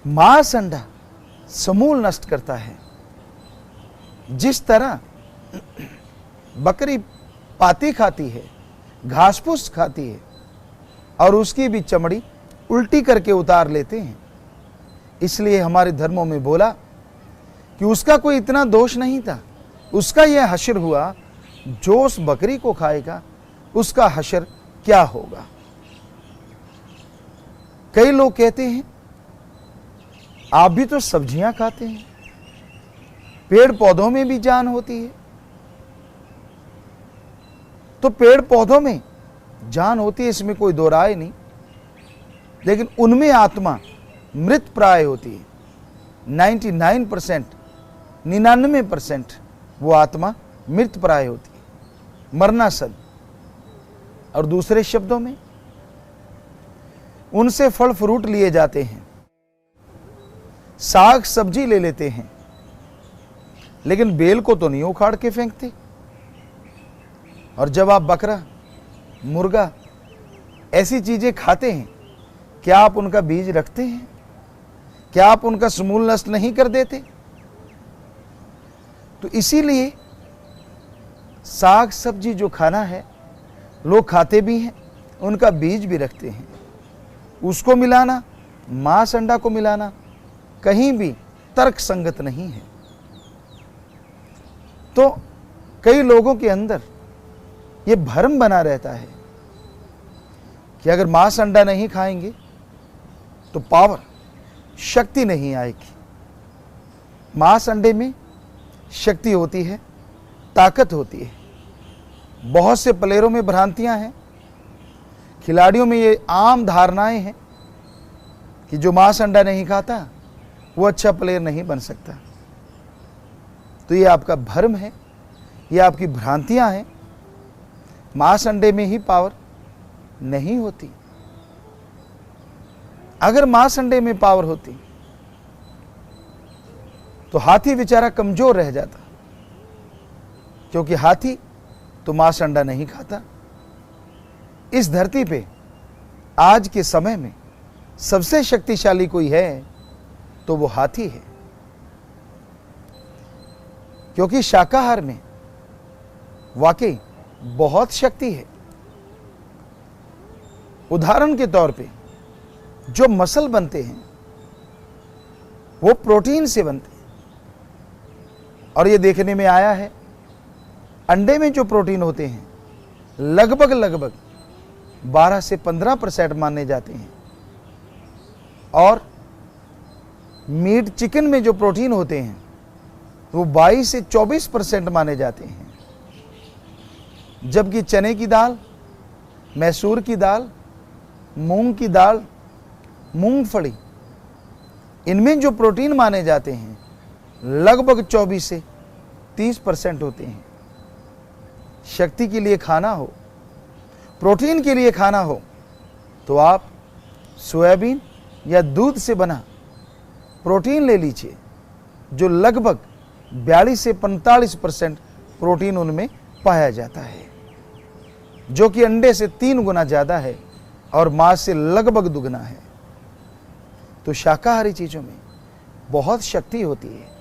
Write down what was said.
मांस अंडा समूल नष्ट करता है। जिस तरह बकरी पाती खाती है, घास फूस खाती है और उसकी भी चमड़ी उल्टी करके उतार लेते हैं, इसलिए हमारे धर्मों में बोला कि उसका कोई इतना दोष नहीं था। उसका यह हश्र हुआ, जो उस बकरी को खाएगा उसका हश्र क्या होगा। कई लोग कहते हैं आप भी तो सब्जियां खाते हैं, पेड़ पौधों में भी जान होती है। तो पेड़ पौधों में जान होती है, इसमें कोई दो राय नहीं, लेकिन उनमें आत्मा मृत प्राय होती है। 99% वो आत्मा मृत प्राय होती है, मरनासन। और दूसरे शब्दों में उनसे फल फ्रूट लिए जाते हैं, साग सब्जी ले लेते हैं, लेकिन बेल को तो नहीं उखाड़ के फेंकते। और जब आप बकरा, मुर्गा ऐसी चीजें खाते हैं, क्या आप उनका बीज रखते हैं? क्या आप उनका समूल नष्ट नहीं कर देते? तो इसीलिए साग सब्जी जो खाना है, लोग खाते भी हैं, उनका बीज भी रखते हैं। उसको मिलाना, मांस अंडा को मिलाना कहीं भी तर्क संगत नहीं है। तो कई लोगों के अंदर यह भ्रम बना रहता है कि अगर मांस अंडा नहीं खाएंगे तो पावर, शक्ति नहीं आएगी। मांस अंडे में शक्ति होती है, ताकत होती है। बहुत से प्लेयरों में भ्रांतियां हैं, खिलाड़ियों में ये आम धारणाएं हैं कि जो मांस अंडा नहीं खाता वो अच्छा प्लेयर नहीं बन सकता। तो ये आपका भ्रम है, ये आपकी भ्रांतियां हैं। मांस अंडे में ही पावर नहीं होती। अगर मांस अंडे में पावर होती तो हाथी बेचारा कमजोर रह जाता, क्योंकि हाथी तो मांस अंडा नहीं खाता। इस धरती पे आज के समय में सबसे शक्तिशाली कोई है तो वो हाथी है, क्योंकि शाकाहार में वाकई बहुत शक्ति है। उदाहरण के तौर पे जो मसल बनते हैं वो प्रोटीन से बनते हैं, और ये देखने में आया है अंडे में जो प्रोटीन होते हैं लगभग 12 से 15% माने जाते हैं, और मीट चिकन में जो प्रोटीन होते हैं वो 22 से 24% माने जाते हैं। जबकि चने की दाल, मैसूर की दाल, मूंग की दाल, मूंगफली, इनमें जो प्रोटीन माने जाते हैं लगभग 24 से 30% होते हैं। शक्ति के लिए खाना हो, प्रोटीन के लिए खाना हो, तो आप सोयाबीन या दूध से बना प्रोटीन ले लीजिए, जो लगभग 42 से 45% प्रोटीन उनमें पाया जाता है, जो कि अंडे से 3 गुना ज़्यादा है और मांस से लगभग दुगना है। तो शाकाहारी चीज़ों में बहुत शक्ति होती है।